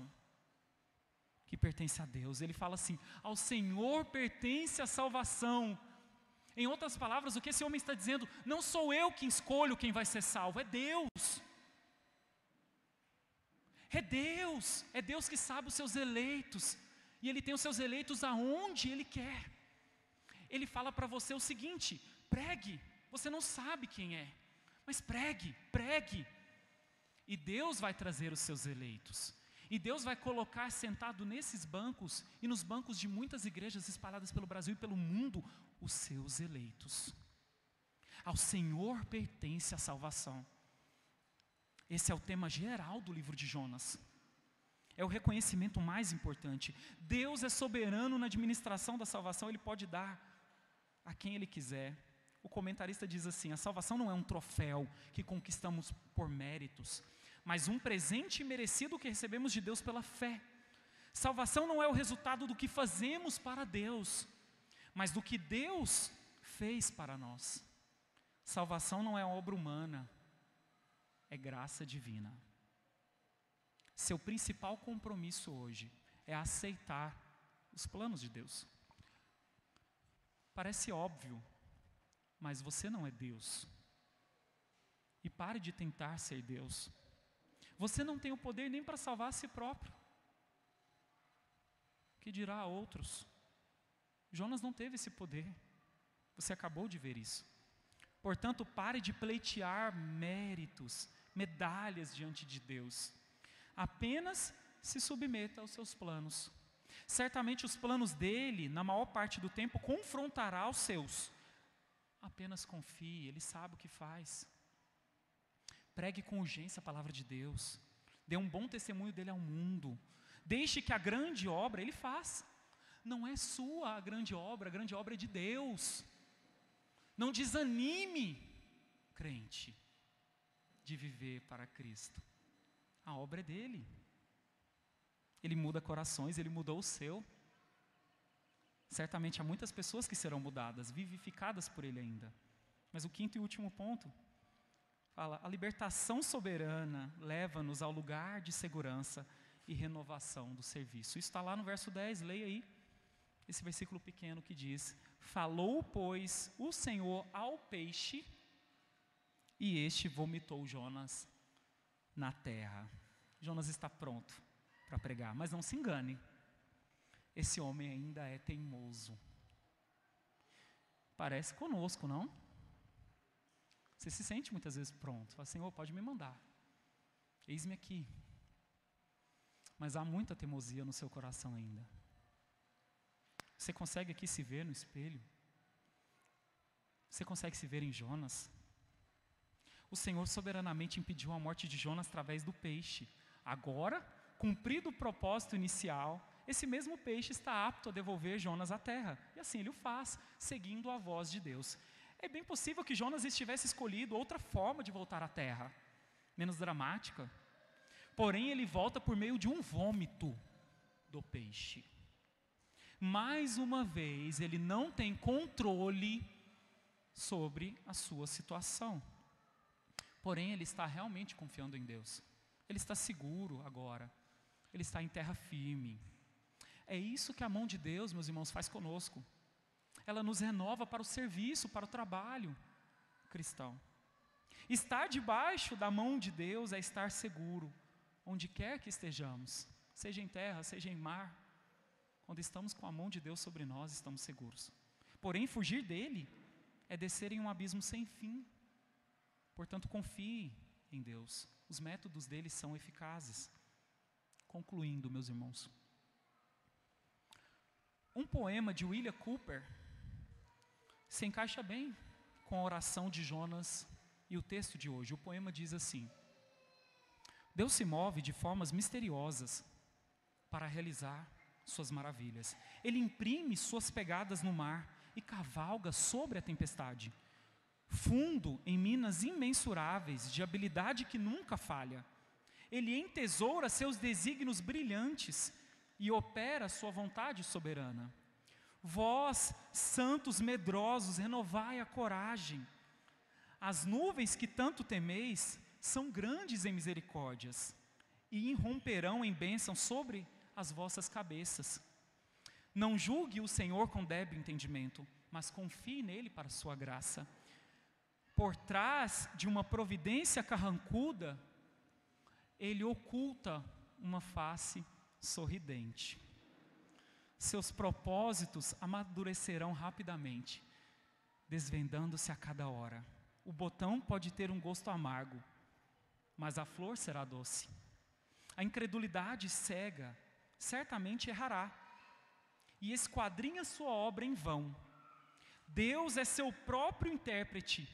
que pertence a Deus. Ele fala assim: ao Senhor pertence a salvação. Em outras palavras, o que esse homem está dizendo: não sou eu que escolho quem vai ser salvo, é Deus. É Deus que sabe os seus eleitos, e Ele tem os seus eleitos aonde Ele quer. Ele fala para você o seguinte: pregue, você não sabe quem é, mas pregue. E Deus vai trazer os seus eleitos. E Deus vai colocar sentado nesses bancos e nos bancos de muitas igrejas espalhadas pelo Brasil e pelo mundo, os seus eleitos. Ao Senhor pertence a salvação. Esse é o tema geral do livro de Jonas. É o reconhecimento mais importante. Deus é soberano na administração da salvação, Ele pode dar a quem Ele quiser. O comentarista diz assim: a salvação não é um troféu que conquistamos por méritos, mas um presente merecido que recebemos de Deus pela fé. Salvação não é o resultado do que fazemos para Deus, mas do que Deus fez para nós. Salvação não é obra humana, é graça divina. Seu principal compromisso hoje é aceitar os planos de Deus. Parece óbvio, mas você não é Deus. E pare de tentar ser Deus. Você não tem o poder nem para salvar a si próprio. Que dirá a outros? Jonas não teve esse poder. Você acabou de ver isso. Portanto, pare de pleitear méritos, medalhas diante de Deus. Apenas se submeta aos seus planos. Certamente os planos dele, na maior parte do tempo, confrontará os seus. Apenas confie, Ele sabe o que faz. Pregue com urgência a palavra de Deus. Dê um bom testemunho dele ao mundo. Deixe que a grande obra Ele faz. Não é sua a grande obra é de Deus. Não desanime, crente, de viver para Cristo. A obra é dele. Ele muda corações, Ele mudou o seu. Certamente há muitas pessoas que serão mudadas, vivificadas por Ele ainda. Mas o quinto e último ponto fala: a libertação soberana leva-nos ao lugar de segurança e renovação do serviço. Isso está lá no verso 10, leia aí. Esse versículo pequeno que diz: falou, pois, o Senhor ao peixe, e este vomitou Jonas na terra. Jonas está pronto para pregar, mas não se engane, esse homem ainda é teimoso. Parece conosco, não? Você se sente muitas vezes pronto, fala: Senhor, pode me mandar, eis-me aqui. Mas há muita teimosia no seu coração ainda. Você consegue aqui se ver no espelho? Você consegue se ver em Jonas? O Senhor soberanamente impediu a morte de Jonas através do peixe. Agora, cumprido o propósito inicial, esse mesmo peixe está apto a devolver Jonas à terra. E assim Ele o faz, seguindo a voz de Deus. É bem possível que Jonas estivesse escolhido outra forma de voltar à terra, menos dramática. Porém, ele volta por meio de um vômito do peixe. Mais uma vez, ele não tem controle sobre a sua situação. Porém, ele está realmente confiando em Deus. Ele está seguro agora. Ele está em terra firme. É isso que a mão de Deus, meus irmãos, faz conosco. Ela nos renova para o serviço, para o trabalho cristão. Estar debaixo da mão de Deus é estar seguro, onde quer que estejamos. seja em terra, seja em mar. Quando estamos com a mão de Deus sobre nós, estamos seguros. Porém, fugir dele é descer em um abismo sem fim. Portanto, confie em Deus. Os métodos dele são eficazes. Concluindo, meus irmãos, um poema de William Cowper se encaixa bem com a oração de Jonas e o texto de hoje. O poema diz assim: Deus se move de formas misteriosas para realizar suas maravilhas. Ele imprime suas pegadas no mar e cavalga sobre a tempestade. Fundo em minas imensuráveis de habilidade que nunca falha. Ele entesoura seus desígnios brilhantes e opera sua vontade soberana. Vós, santos medrosos, renovai a coragem. As nuvens que tanto temeis são grandes em misericórdias e irromperão em bênção sobre as vossas cabeças. Não julgue o Senhor com débil entendimento, mas confie nele para a sua graça. Por trás de uma providência carrancuda, ele oculta uma face sorridente. Seus propósitos amadurecerão rapidamente, desvendando-se a cada hora. O botão pode ter um gosto amargo, mas a flor será doce. A incredulidade cega certamente errará e esquadrinha sua obra em vão. Deus é seu próprio intérprete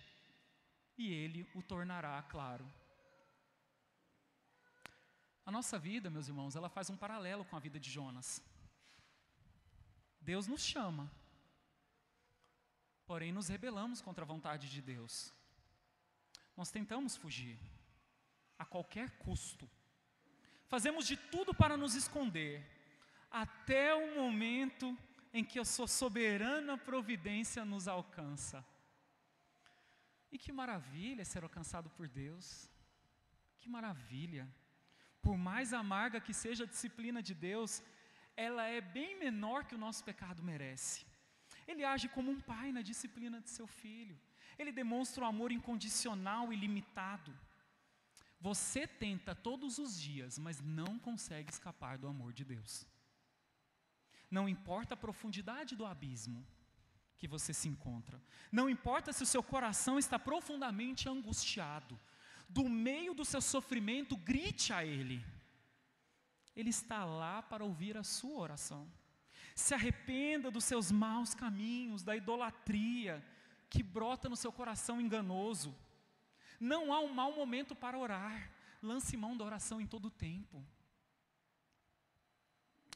e ele o tornará claro. A nossa vida, meus irmãos, ela faz um paralelo com a vida de Jonas. Deus nos chama, porém nos rebelamos contra a vontade de Deus. Nós tentamos fugir, a qualquer custo. Fazemos de tudo para nos esconder, até o momento em que a sua soberana providência nos alcança. E que maravilha ser alcançado por Deus. Que maravilha. Por mais amarga que seja a disciplina de Deus, ela é bem menor que o nosso pecado merece. Ele age como um pai na disciplina de seu filho. Ele demonstra um amor incondicional e ilimitado. Você tenta todos os dias, mas não consegue escapar do amor de Deus. Não importa a profundidade do abismo que você se encontra. Não importa se o seu coração está profundamente angustiado. Do meio do seu sofrimento, grite a Ele. Ele está lá para ouvir a sua oração. Se arrependa dos seus maus caminhos, da idolatria que brota no seu coração enganoso. Não há um mau momento para orar. Lance mão da oração em todo o tempo.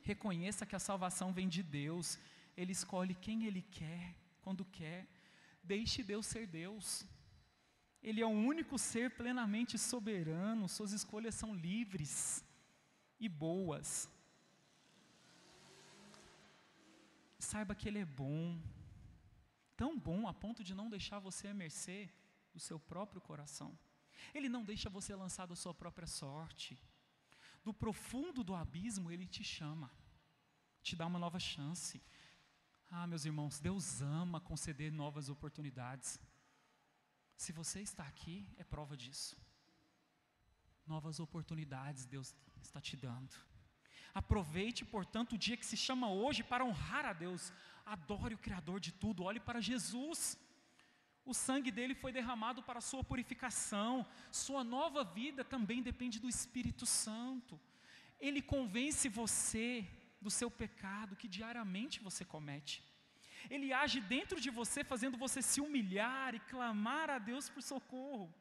Reconheça que a salvação vem de Deus. Ele escolhe quem Ele quer, quando quer. Deixe Deus ser Deus. Ele é o único ser plenamente soberano. Suas escolhas são livres e boas. Saiba que Ele é bom. Tão bom a ponto de não deixar você à mercê do seu próprio coração. Ele não deixa você lançar da sua própria sorte. Do profundo do abismo, Ele te chama, te dá uma nova chance. Ah, meus irmãos, Deus ama conceder novas oportunidades. Se você está aqui, é prova disso. Novas oportunidades Deus está te dando. Aproveite, portanto, o dia que se chama hoje para honrar a Deus. Adore o Criador de tudo, olhe para Jesus. O sangue dele foi derramado para a sua purificação. Sua nova vida também depende do Espírito Santo. Ele convence você do seu pecado que diariamente você comete. Ele age dentro de você, fazendo você se humilhar e clamar a Deus por socorro.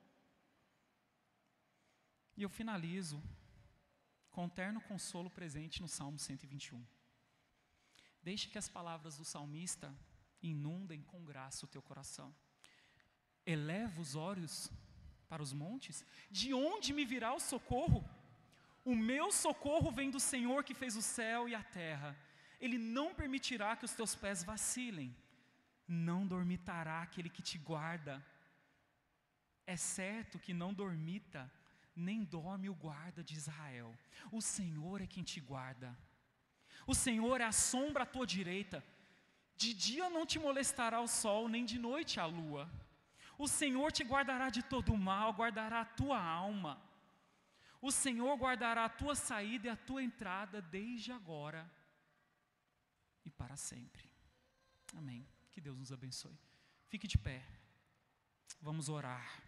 E eu finalizo com o terno consolo presente no Salmo 121. Deixe que as palavras do salmista inundem com graça o teu coração. Eleva os olhos para os montes. De onde me virá o socorro? O meu socorro vem do Senhor que fez o céu e a terra. Ele não permitirá que os teus pés vacilem. Não dormitará aquele que te guarda. É certo que não dormita, nem dorme o guarda de Israel. O Senhor é quem te guarda. O Senhor é a sombra à tua direita. De dia não te molestará o sol, nem de noite a lua. O Senhor te guardará de todo o mal, guardará a tua alma. O Senhor guardará a tua saída e a tua entrada desde agora e para sempre. Amém. Que Deus nos abençoe. Fique de pé. Vamos orar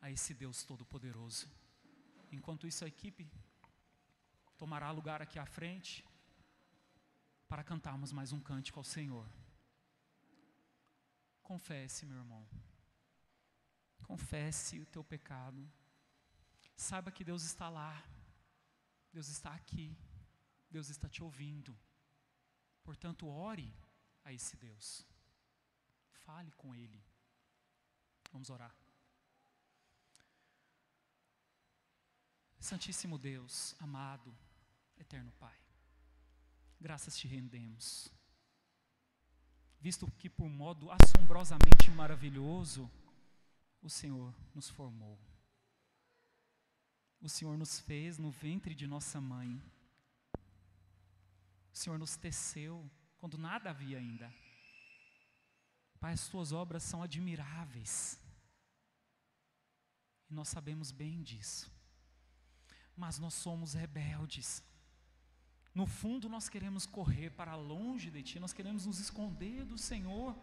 a esse Deus Todo-Poderoso. Enquanto isso, a equipe tomará lugar aqui à frente para cantarmos mais um cântico ao Senhor. Confesse, meu irmão. Confesse o teu pecado. Saiba que Deus está lá. Deus está aqui. Deus está te ouvindo. Portanto, ore a esse Deus. Fale com Ele. Vamos orar. Santíssimo Deus, amado, eterno Pai, graças te rendemos, visto que por modo assombrosamente maravilhoso, o Senhor nos formou. O Senhor nos fez no ventre de nossa mãe. O Senhor nos teceu quando nada havia ainda. Pai, as tuas obras são admiráveis. E nós sabemos bem disso. Mas nós somos rebeldes. No fundo nós queremos correr para longe de Ti, nós queremos nos esconder do Senhor.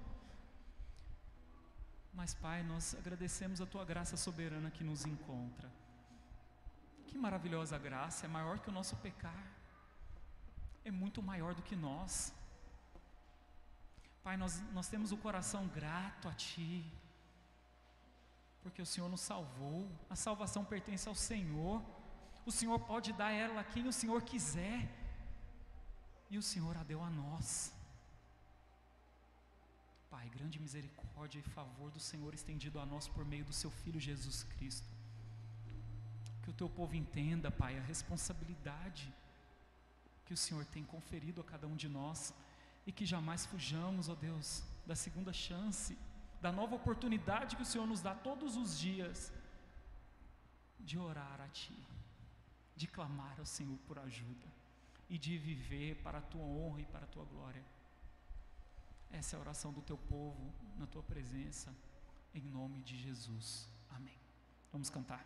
Mas Pai, nós agradecemos a Tua graça soberana que nos encontra. Que maravilhosa graça, é maior que o nosso pecar. É muito maior do que nós. Pai, nós temos o coração grato a Ti, porque o Senhor nos salvou. A salvação pertence ao Senhor. O Senhor pode dar ela a quem o Senhor quiser, e o Senhor a deu a nós. Pai, grande misericórdia e favor do Senhor estendido a nós por meio do Seu Filho Jesus Cristo. Que o Teu povo entenda, Pai, a responsabilidade que o Senhor tem conferido a cada um de nós, e que jamais fujamos, ó Deus, da segunda chance, da nova oportunidade que o Senhor nos dá todos os dias, de orar a Ti, de clamar ao Senhor por ajuda, e de viver para a Tua honra e para a Tua glória. Essa é a oração do Teu povo, na Tua presença, em nome de Jesus. Amém. Vamos cantar.